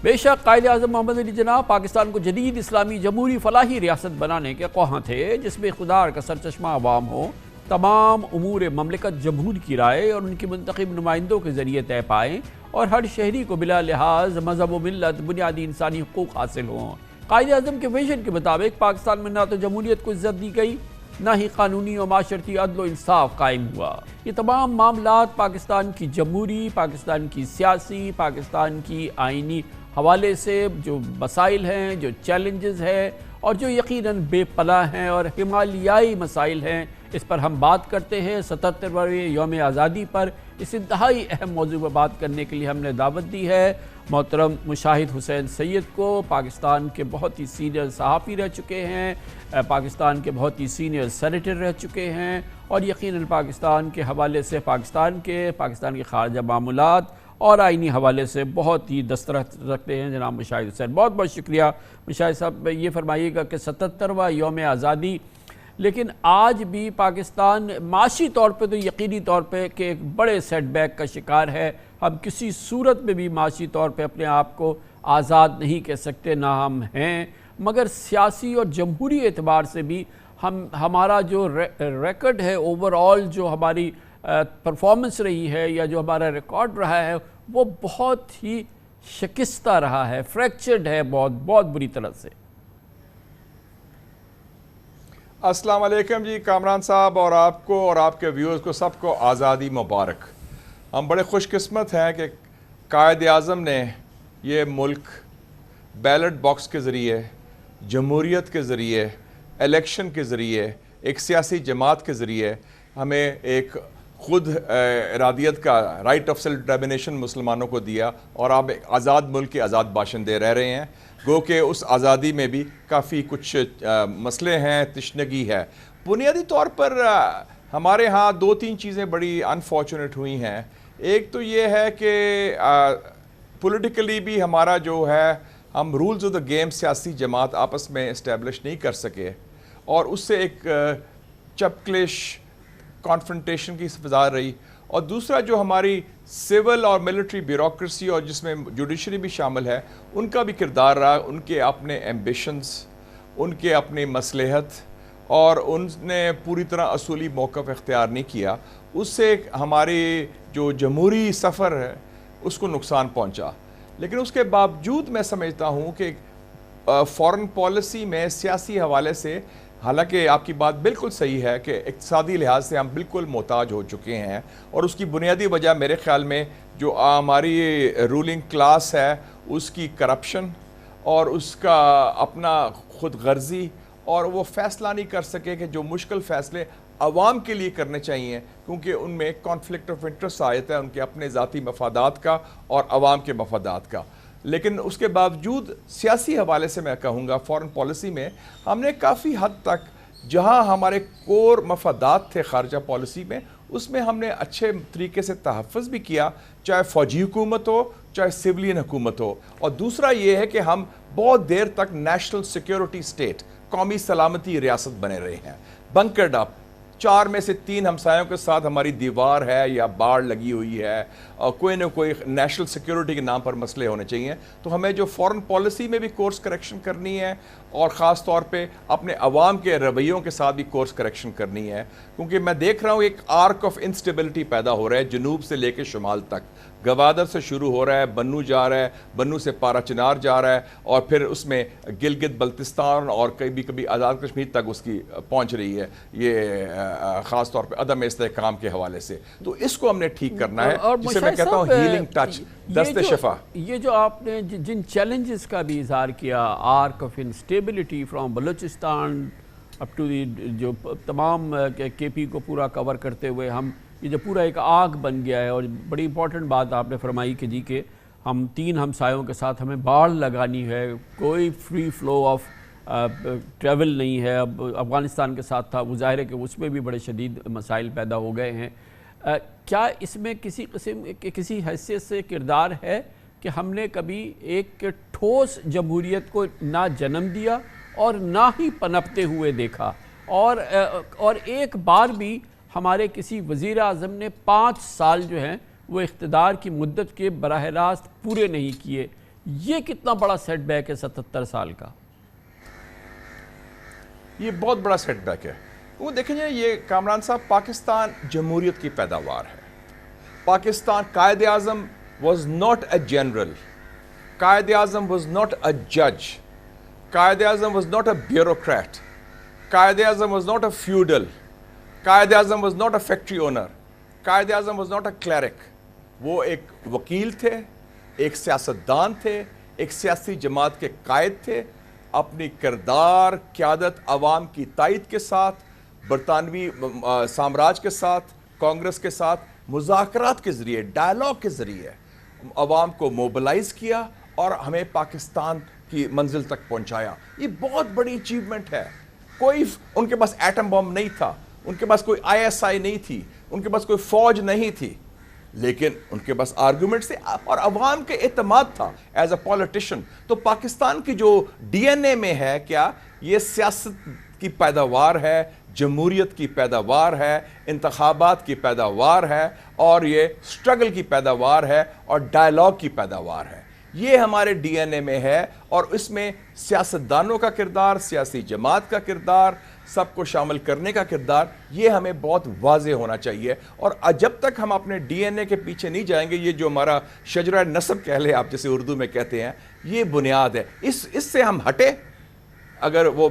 بے شک قائد اعظم محمد علی جناح پاکستان کو جدید اسلامی جمہوری فلاحی ریاست بنانے کے خواہاں تھے، جس میں اقتدار کا سرچشمہ عوام ہو، تمام امور مملکت جمہور کی رائے اور ان کے منتخب نمائندوں کے ذریعے طے پائیں اور ہر شہری کو بلا لحاظ مذہب و ملت بنیادی انسانی حقوق حاصل ہوں۔ قائد اعظم کے ویژن کے مطابق پاکستان میں نہ تو جمہوریت کو عزت دی گئی، نہ ہی قانونی و معاشرتی عدل و انصاف قائم ہوا۔ یہ تمام معاملات پاکستان کی جمہوری، پاکستان کی سیاسی، پاکستان کی آئینی حوالے سے جو مسائل ہیں، جو چیلنجز ہیں اور جو یقیناً بے پناہ ہیں اور ہمالیائی مسائل ہیں، اس پر ہم بات کرتے ہیں۔ 77ویں یوم آزادی پر اس انتہائی اہم موضوع پر بات کرنے کے لیے ہم نے دعوت دی ہے محترم مشاہد حسین سید کو۔ پاکستان کے بہت ہی سینئر صحافی رہ چکے ہیں، پاکستان کے بہت ہی سینئر سینیٹر رہ چکے ہیں اور یقیناً پاکستان کے حوالے سے پاکستان کے خارجہ معاملات اور آئینی حوالے سے بہت ہی دسترس رکھتے ہیں جناب مشاہد حسین۔ بہت بہت شکریہ مشاہد صاحب۔ یہ فرمائیے گا کہ 77واں یوم آزادی، لیکن آج بھی پاکستان معاشی طور پہ تو یقینی طور پہ کہ ایک بڑے سیٹ بیک کا شکار ہے۔ ہم کسی صورت میں بھی معاشی طور پہ اپنے آپ کو آزاد نہیں کہہ سکتے، نہ ہم ہیں، مگر سیاسی اور جمہوری اعتبار سے بھی ہمارا جو ریکارڈ ہے، اوور آل جو ہماری پرفارمنس رہی ہے یا جو ہمارا ریکارڈ رہا ہے، وہ بہت ہی شکستہ رہا ہے، فریکچرڈ ہے بہت بری طرح سے۔ السلام علیکم جی کامران صاحب، اور آپ کو اور آپ کے ویورز کو سب کو آزادی مبارک۔ ہم بڑے خوش قسمت ہیں کہ قائد اعظم نے یہ ملک بیلٹ باکس کے ذریعے، جمہوریت کے ذریعے، الیکشن کے ذریعے، ایک سیاسی جماعت کے ذریعے ہمیں ایک خود ارادیت کا رائٹ آف سیلف ڈٹرمنیشن مسلمانوں کو دیا، اور آپ ایک آزاد ملک کے آزاد باشندے رہ رہے ہیں۔ گو کہ اس آزادی میں بھی کافی کچھ مسئلے ہیں، تشنگی ہے۔ بنیادی طور پر ہمارے ہاں دو تین چیزیں بڑی انفارچونیٹ ہوئی ہیں۔ ایک تو یہ ہے کہ پولیٹیکلی بھی ہمارا جو ہے، ہم رولز آف دا گیم سیاسی جماعت آپس میں اسٹیبلش نہیں کر سکے، اور اس سے ایک چپکلش کانفرنٹیشن کی فضا رہی۔ اور دوسرا جو ہماری سول اور ملٹری بیوروکریسی، اور جس میں جوڈیشری بھی شامل ہے، ان کا بھی کردار رہا، ان کے اپنے ایمبیشنز، ان کے اپنی مصلحت، اور ان نے پوری طرح اصولی موقف اختیار نہیں کیا۔ اس سے ہماری جو جمہوری سفر ہے اس کو نقصان پہنچا۔ لیکن اس کے باوجود میں سمجھتا ہوں کہ فارن پالیسی میں سیاسی حوالے سے، حالانکہ آپ کی بات بالکل صحیح ہے کہ اقتصادی لحاظ سے ہم بالکل محتاج ہو چکے ہیں، اور اس کی بنیادی وجہ میرے خیال میں جو ہماری رولنگ کلاس ہے اس کی کرپشن اور اس کا اپنا خود غرضی، اور وہ فیصلہ نہیں کر سکے کہ جو مشکل فیصلے عوام کے لیے کرنے چاہیے، کیونکہ ان میں کانفلکٹ آف انٹرسٹ آ جاتا ہے، ان کے اپنے ذاتی مفادات کا اور عوام کے مفادات کا۔ لیکن اس کے باوجود سیاسی حوالے سے میں کہوں گا فارن پالیسی میں ہم نے کافی حد تک، جہاں ہمارے کور مفادات تھے خارجہ پالیسی میں، اس میں ہم نے اچھے طریقے سے تحفظ بھی کیا، چاہے فوجی حکومت ہو، چاہے سویلین حکومت ہو۔ اور دوسرا یہ ہے کہ ہم بہت دیر تک نیشنل سیکیورٹی اسٹیٹ، قومی سلامتی ریاست بنے رہے ہیں، بنکرڈ اپ۔ 4 میں سے 3 ہمسایوں کے ساتھ ہماری دیوار ہے یا باڑ لگی ہوئی ہے، اور کوئی نہ کوئی نیشنل سیکیورٹی کے نام پر مسئلے ہونے چاہیے۔ تو ہمیں جو فارن پالیسی میں بھی کورس کریکشن کرنی ہے، اور خاص طور پہ اپنے عوام کے رویوں کے ساتھ بھی کورس کریکشن کرنی ہے، کیونکہ میں دیکھ رہا ہوں ایک آرک آف انسٹیبلٹی پیدا ہو رہا ہے جنوب سے لے کے شمال تک۔ گوادر سے شروع ہو رہا ہے، بنو جا رہا ہے، بنو سے پارا چنار جا رہا ہے، اور پھر اس میں گلگت بلتستان اور کبھی آزاد کشمیر تک اس کی پہنچ رہی ہے، یہ خاص طور پہ عدم استحکام کے حوالے سے۔ تو اس کو ہم نے ٹھیک کرنا ہے، جسے میں کہتا ہوں ہیلنگ ٹچ، دست شفا۔ یہ جو آپ نے جن چیلنجز کا بھی اظہار کیا، arc of instability from Balochistan up to جو تمام کے پی کو پورا کور کرتے ہوئے ہم، یہ جو پورا ایک آگ بن گیا ہے، اور بڑی امپورٹنٹ بات آپ نے فرمائی کہ جی کہ ہم 3 ہمسایوں کے ساتھ ہمیں باڑ لگانی ہے، کوئی فری فلو آف ٹریول نہیں ہے۔ اب افغانستان کے ساتھ تھا، وہ ظاہر ہے کہ اس میں بھی بڑے شدید مسائل پیدا ہو گئے ہیں۔ کیا اس میں کسی قسم کسی حیثیت سے کردار ہے کہ ہم نے کبھی ایک ٹھوس جمہوریت کو نہ جنم دیا اور نہ ہی پنپتے ہوئے دیکھا، اور ایک بار بھی ہمارے کسی وزیر اعظم نے 5 سال جو ہیں وہ اقتدار کی مدت کے براہ راست پورے نہیں کیے؟ یہ کتنا بڑا سیٹ بیک ہے 77 سال کا؟ یہ بہت بڑا سیٹ بیک ہے. وہ دیکھیں یہ کامران صاحب پاکستان جمہوریت کی پیداوار ہے. Pakistan Quaid Azam was not a general, Quaid Azam was not a جج, Quaid Azam was not a bureaucrat, Quaid Azam was not a feudal, Quaid Azam was not a factory owner, Quaid Azam was not a cleric. وہ ایک وکیل تھے, ایک سیاستدان تھے, ایک سیاسی جماعت کے قائد تھے. اپنی کردار قیادت عوام کی تائید کے ساتھ, برطانوی سامراج کے ساتھ, کانگریس کے ساتھ مذاکرات کے ذریعے, ڈائلاگ کے ذریعے عوام کو موبلائز کیا اور ہمیں پاکستان کی منزل تک پہنچایا. یہ بہت بڑی اچیومنٹ ہے. کوئی ان کے پاس ایٹم بم نہیں تھا, ان کے پاس کوئی ISI نہیں تھی, ان کے پاس کوئی فوج نہیں تھی, لیکن ان کے پاس آرگومنٹ سے اور عوام کے اعتماد تھا ایز اے پولیٹیشن. تو پاکستان کی جو DNA میں ہے, کیا یہ سیاست کی پیداوار ہے, جمہوریت کی پیداوار ہے, انتخابات کی پیداوار ہے, اور یہ سٹرگل کی پیداوار ہے, اور ڈائلاگ کی پیداوار ہے. یہ ہمارے DNA میں ہے, اور اس میں سیاستدانوں کا کردار, سیاسی جماعت کا کردار, سب کو شامل کرنے کا کردار, یہ ہمیں بہت واضح ہونا چاہیے. اور جب تک ہم اپنے DNA کے پیچھے نہیں جائیں گے, یہ جو ہمارا شجرہ نسب کہہ لیں آپ, جیسے اردو میں کہتے ہیں, یہ بنیاد ہے. اس سے ہم ہٹے, اگر وہ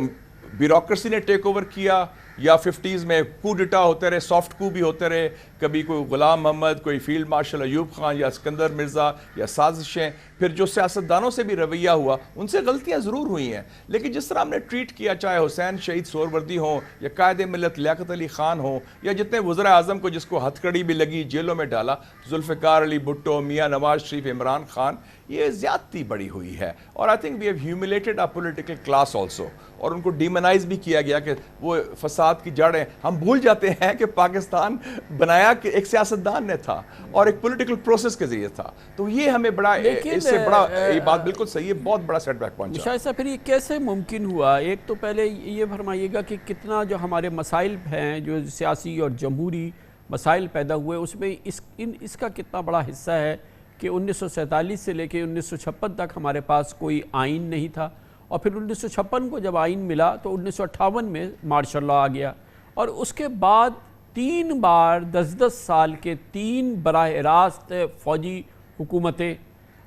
بیوروکریسی نے ٹیک اوور کیا, یا 50s میں کو ڈٹا ہوتے رہے, سافٹ کو بھی ہوتے رہے, کبھی کوئی غلام محمد, کوئی فیلڈ مارشل ایوب خان, یا اسکندر مرزا, یا سازشیں, پھر جو سیاستدانوں سے بھی رویہ ہوا, ان سے غلطیاں ضرور ہوئی ہیں, لیکن جس طرح ہم نے ٹریٹ کیا, چاہے حسین شہید سہروردی ہوں, یا قائد ملت لیاقت علی خان ہوں, یا جتنے وزراء اعظم کو جس کو ہتھ کڑی بھی لگی, جیلوں میں ڈالا, ذوالفقار علی بھٹو, میاں نواز شریف, عمران خان, یہ زیادتی بڑی ہوئی ہے. اور I think we have humiliated our political class also, اور ان کو ڈیمنائز بھی کیا گیا کہ وہ فساد کی جڑیں. ہم بھول جاتے ہیں کہ پاکستان بنایا کہ ایک سیاستدان نے تھا, اور ایک پولیٹیکل پروسیس کے ذریعے تھا. تو یہ ہمیں بڑا, اس سے بڑا, یہ بات بالکل صحیح ہے, بہت بڑا سیٹ بیک پہنچا. شاید صاحب پھر یہ کیسے ممکن ہوا؟ ایک تو پہلے یہ فرمائیے گا کہ کتنا جو ہمارے مسائل ہیں, جو سیاسی اور جمہوری مسائل پیدا ہوئے, اس میں اس کا کتنا بڑا حصہ ہے کہ 1947 سے لے کے 1956 تک ہمارے پاس کوئی آئین نہیں تھا, اور پھر 1956 کو جب آئین ملا تو 1958 میں مارشل لاء آ گیا, اور اس کے بعد 3 بار 10-10 سال کے 3 براہ راست فوجی حکومتیں,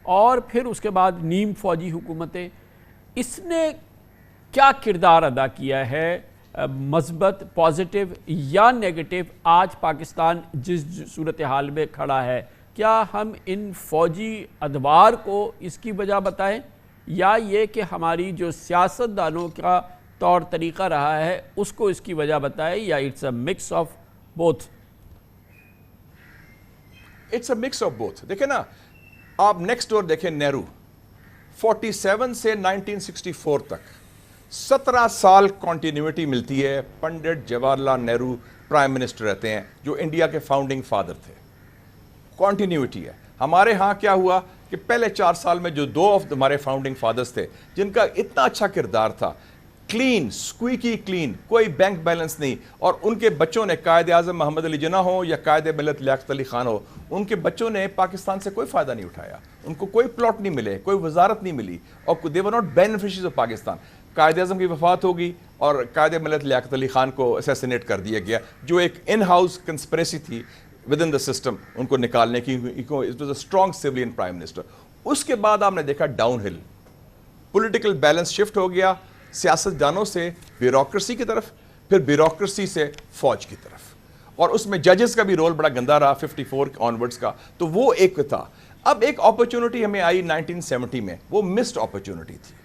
اور پھر اس کے بعد نیم فوجی حکومتیں. اس نے کیا کردار ادا کیا ہے, مثبت, پازیٹیو یا نیگیٹو, آج پاکستان جس صورتحال میں کھڑا ہے؟ کیا ہم ان فوجی ادوار کو اس کی وجہ بتائیں, یا یہ کہ ہماری جو سیاستدانوں کا طور طریقہ رہا ہے اس کو اس کی وجہ بتائیں, یا it's a mix of both? It's a mix of both. دیکھیں نا, آپ نیکسٹ ڈور دیکھیں, نہرو 47 سے 1964 تک 17 سال کنٹینیوٹی ملتی ہے. پنڈت جواہر لال نہرو پرائم منسٹر رہتے ہیں, جو انڈیا کے فاؤنڈنگ فادر تھے. کنٹینیوٹی ہے. ہمارے ہاں کیا ہوا کہ پہلے 4 سال میں جو 2 آف ہمارے فاؤنڈنگ فادرز تھے, جن کا اتنا اچھا کردار تھا, کلین, سکویکی کلین, کوئی بینک بیلنس نہیں, اور ان کے بچوں نے, قائد اعظم محمد علی جناح ہو یا قائد ملت لیاقت علی خان ہو, ان کے بچوں نے پاکستان سے کوئی فائدہ نہیں اٹھایا. ان کو کوئی پلاٹ نہیں ملے, کوئی وزارت نہیں ملی, اور they were not beneficiaries of Pakistan. Quaid Azam کی وفات ہوگی اور قائد ملت لیاقت علی خان کو اسیسینیٹ کر دیا گیا, جو ایک ان ہاؤس کنسپریسی تھی ود ان دا سسٹم, ان کو نکالنے کی. It was a strong civilian prime minister. اس کے بعد آپ نے دیکھا ڈاؤن ہل, پولیٹیکل بیلنس شفٹ ہو گیا سیاستدانوں سے بیوروکریسی کی طرف, پھر بیوروکریسی سے فوج کی طرف, اور اس میں ججز کا بھی رول بڑا گندا رہا 54 آنورڈز کا. تو وہ ایک تھا. اب ایک اپرچونٹی ہمیں آئی 1970 میں, وہ مسڈ اپرچونٹی تھی.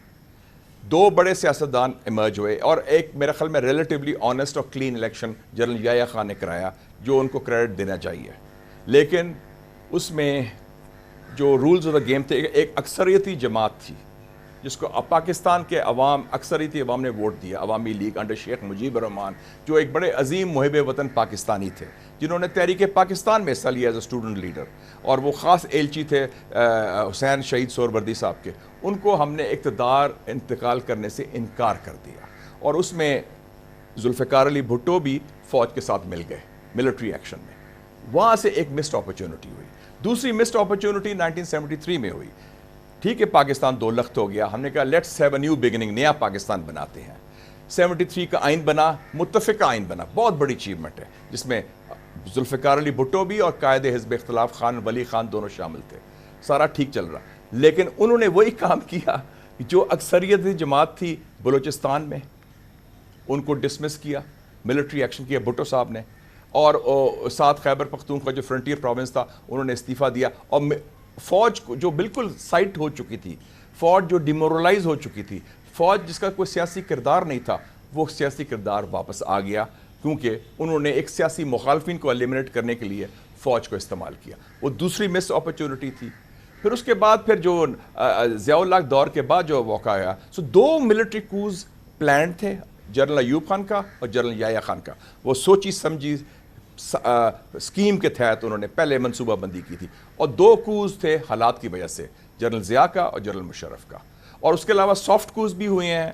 2 بڑے سیاستدان ایمرج ہوئے, اور ایک میرے خیال میں ریلیٹیولی آنیسٹ اور clean election general Yahya Khan نے کرایا, جو ان کو کریڈٹ دینا چاہیے. لیکن اس میں جو رولز آف دا گیم تھے, ایک اکثریتی جماعت تھی جس کو پاکستان کے عوام, اکثریتی عوام نے ووٹ دیا, عوامی لیگ انڈر شیخ مجیب الرحمان, جو ایک بڑے عظیم محب وطن پاکستانی تھے, جنہوں نے تحریک پاکستان میں حصہ لیا ایز اے اسٹوڈنٹ لیڈر, اور وہ خاص ایلچی تھے حسین شہید سہروردی صاحب کے. ان کو ہم نے اقتدار انتقال کرنے سے انکار کر دیا, اور اس میں ذوالفقار علی بھٹو بھی فوج کے ساتھ مل گئے ملٹری ایکشن میں. وہاں سے ایک مسڈ اپرچونٹی ہوئی. دوسری مسڈ اپرچونٹی 1973 میں ہوئی. ٹھیک ہے پاکستان دو لخت ہو گیا, ہم نے کہا let's have a new beginning, نیا پاکستان بناتے ہیں. 73 کا آئین بنا, متفقہ آئین بنا, بہت بڑی اچیومنٹ ہے, جس میں ذوالفقار علی بھٹو بھی اور قائد حزب اختلاف خان ولی خان دونوں شامل تھے. سارا ٹھیک چل رہا, لیکن انہوں نے وہی کام کیا جو اکثریت جماعت تھی بلوچستان میں, ان کو ڈسمس کیا, ملٹری ایکشن کیا بھٹو صاحب نے, اور ساتھ خیبر پختونخوا جو فرنٹیئر پروونس تھا انہوں نے استعفیٰ دیا, اور فوج جو بالکل سائٹ ہو چکی تھی, فوج جو ڈیمورلائز ہو چکی تھی, فوج جس کا کوئی سیاسی کردار نہیں تھا, وہ سیاسی کردار واپس آ گیا, کیونکہ انہوں نے ایک سیاسی مخالفین کو ایلیمنیٹ کرنے کے لیے فوج کو استعمال کیا. وہ دوسری مس اپرچونٹی تھی. پھر اس کے بعد پھر جو ضیاء اللہ دور کے بعد جو واقعہ آیا, سو 2 ملٹری کوز پلانڈ تھے, جنرل ایوب خان کا اور جنرل یحییٰ خان کا. وہ سوچی سمجھی اسکیم کے تحت انہوں نے پہلے منصوبہ بندی کی تھی, اور 2 کوز تھے حالات کی وجہ سے, جنرل ضیاء کا اور جنرل مشرف کا. اور اس کے علاوہ سافٹ کوز بھی ہوئے ہیں,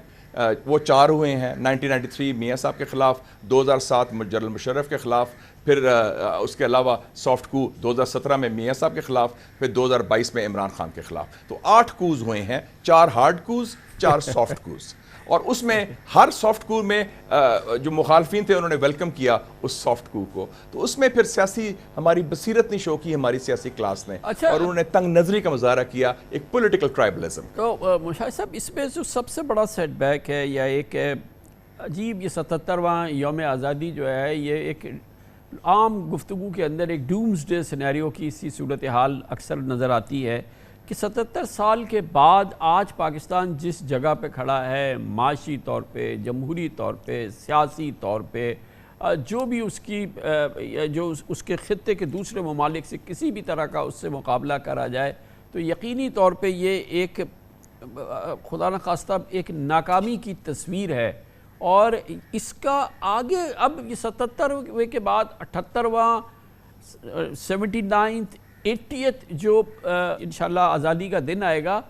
وہ 4 ہوئے ہیں. 1993 میاں صاحب کے خلاف, 2007 جنرل مشرف کے خلاف, پھر اس کے علاوہ سافٹ کو 2017 میں میاں صاحب کے خلاف, پھر 2022 میں عمران خان کے خلاف. تو 8 کوز ہوئے ہیں, 4 ہارڈ کوز, 4 سافٹ کوز. اور اس میں ہر سافٹ کو میں جو مخالفین تھے انہوں نے ویلکم کیا اس سافٹ کو کو. تو اس میں پھر سیاسی ہماری بصیرت نہیں شو کی ہماری سیاسی کلاس نے, اور انہوں نے تنگ نظری کا مظاہرہ کیا, ایک پولیٹیکل ٹرائبلزم. تو مشاہد صاحب, اس میں جو سب سے بڑا سیٹ بیک ہے یا ایک عجیب, یہ 77واں یوم آزادی جو ہے, یہ ایک عام گفتگو کے اندر ایک ڈومز ڈے سینیریو کی سی صورتحال اکثر نظر آتی ہے کہ 77 سال کے بعد آج پاکستان جس جگہ پہ کھڑا ہے, معاشی طور پہ, جمہوری طور پہ, سیاسی طور پہ, جو بھی اس کی جو اس کے خطے کے دوسرے ممالک سے کسی بھی طرح کا اس سے مقابلہ کرا جائے, تو یقینی طور پہ یہ ایک خدا نخواستہ ایک ناکامی کی تصویر ہے. اور اس کا آگے اب یہ 77 کے بعد 78واں 79th 80th جو انشاءاللہ آزادی کا دن آئے گا,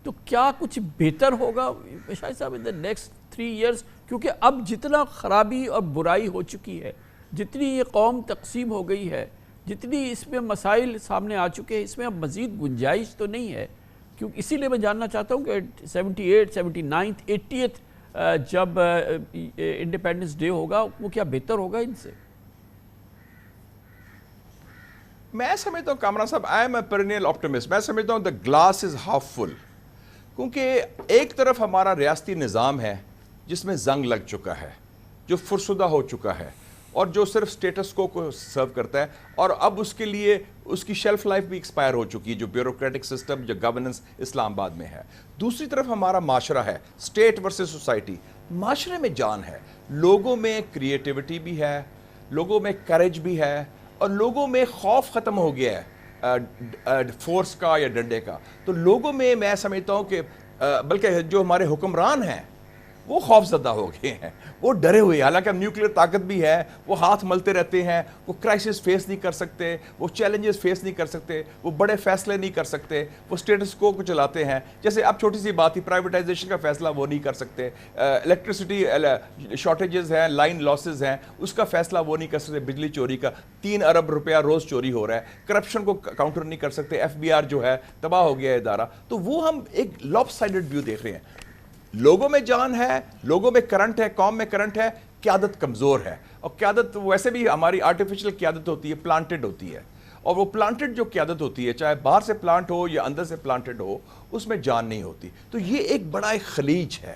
تو کیا کچھ بہتر ہوگا شاہد صاحب ان دا نیکسٹ 3 ایئرز؟ کیونکہ اب جتنا خرابی اور برائی ہو چکی ہے, جتنی یہ قوم تقسیم ہو گئی ہے, جتنی اس میں مسائل سامنے آ چکے ہیں, اس میں اب مزید گنجائش تو نہیں ہے. کیونکہ اسی لیے میں جاننا چاہتا ہوں کہ 78 79th 80th جب انڈیپینڈنس ڈے ہوگا, وہ کیا بہتر ہوگا ان سے؟ میں سمجھتا ہوں کامران صاحب, آئی ایم اے پیرینیل آپٹیمسٹ. میں سمجھتا ہوں the glass is half full, کیونکہ ایک طرف ہمارا ریاستی نظام ہے جس میں زنگ لگ چکا ہے, جو فرسودہ ہو چکا ہے, اور جو صرف سٹیٹس کو سرو کرتا ہے, اور اب اس کے لیے اس کی شیلف لائف بھی ایکسپائر ہو چکی ہے, جو بیوروکریٹک سسٹم, جو گورننس اسلام آباد میں ہے. دوسری طرف ہمارا معاشرہ ہے, اسٹیٹ ورسز سوسائٹی. معاشرے میں جان ہے, لوگوں میں کریٹیوٹی بھی ہے, لوگوں میں کریج بھی ہے, اور لوگوں میں خوف ختم ہو گیا ہے فورس کا یا ڈنڈے کا. تو لوگوں میں میں سمجھتا ہوں کہ بلکہ جو ہمارے حکمران ہیں وہ خوف زدہ ہو گئے ہیں, وہ ڈرے ہوئے. حالانکہ اب نیوکلیر طاقت بھی ہے, وہ ہاتھ ملتے رہتے ہیں, وہ کرائسس فیس نہیں کر سکتے, وہ چیلنجز فیس نہیں کر سکتے, وہ بڑے فیصلے نہیں کر سکتے, وہ سٹیٹس کو چلاتے ہیں. جیسے اب چھوٹی سی بات تھی, پرائیویٹائزیشن کا فیصلہ وہ نہیں کر سکتے, الیکٹریسٹی شارٹیجز ہیں, لائن لاسز ہیں, اس کا فیصلہ وہ نہیں کر سکتے. بجلی چوری کا 3 ارب روپیہ روز چوری ہو رہا ہے, کرپشن کو کاؤنٹر نہیں کر سکتے. ایف بی آر جو ہے تباہ ہو گیا ادارہ. تو وہ ہم ایک لاپ سائڈڈ ویو دیکھ رہے ہیں. لوگوں میں جان ہے, لوگوں میں کرنٹ ہے, قوم میں کرنٹ ہے, قیادت کمزور ہے. اور قیادت ویسے بھی ہماری آرٹیفیشل قیادت ہوتی ہے, پلانٹڈ ہوتی ہے, اور وہ پلانٹڈ جو قیادت ہوتی ہے, چاہے باہر سے پلانٹ ہو یا اندر سے پلانٹڈ ہو, اس میں جان نہیں ہوتی. تو یہ ایک بڑا ایک خلیج ہے.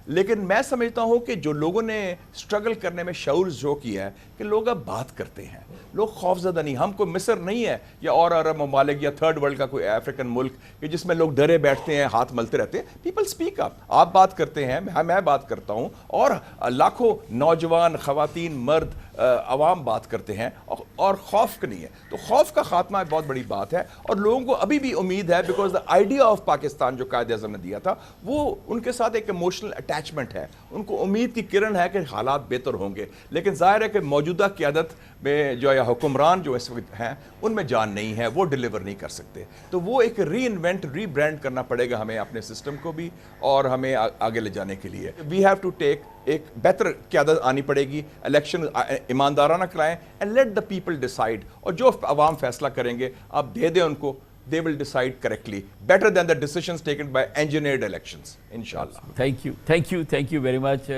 لیکن میں سمجھتا ہوں کہ جو لوگوں نے سٹرگل کرنے میں شعور جو کیا ہے کہ لوگ اب بات کرتے ہیں, لوگ خوفزدہ نہیں. ہم کوئی مصر نہیں ہے یا اور عرب ممالک یا تھرڈ ورلڈ کا کوئی افریقن ملک کہ جس میں لوگ ڈرے بیٹھتے ہیں, ہاتھ ملتے رہتے ہیں. پیپل سپیک اپ, آپ بات کرتے ہیں, میں بات کرتا ہوں, اور لاکھوں نوجوان, خواتین, مرد, عوام بات کرتے ہیں, اور خوف نہیں ہے. تو خوف کا خاتمہ بہت بڑی بات ہے, اور لوگوں کو ابھی بھی امید ہے, because the idea of Pakistan جو قائد اعظم نے دیا تھا وہ ان کے ساتھ ایک ایموشنل اٹیچمنٹ ہے. ان کو امید کی کرن ہے کہ حالات بہتر ہوں گے. لیکن ظاہر ہے کہ موجودہ قیادت میں جو یا حکمران جو اس وقت ہیں ان میں جان نہیں ہے, وہ ڈیلیور نہیں کر سکتے. تو وہ ایک ری انوینٹ, ری برانڈ کرنا پڑے گا ہمیں اپنے سسٹم کو بھی, اور ہمیں آگے لے جانے کے لیے وی ہیو ٹو ٹیک ایک بہتر قیادت آنی پڑے گی. الیکشن ایماندارانہ کرائیں, and let the people decide, اور جو عوام فیصلہ کریں گے آپ دے دیں ان کو. they will decide correctly, better than the decisions taken by engineered elections, inshallah. Thank you very much.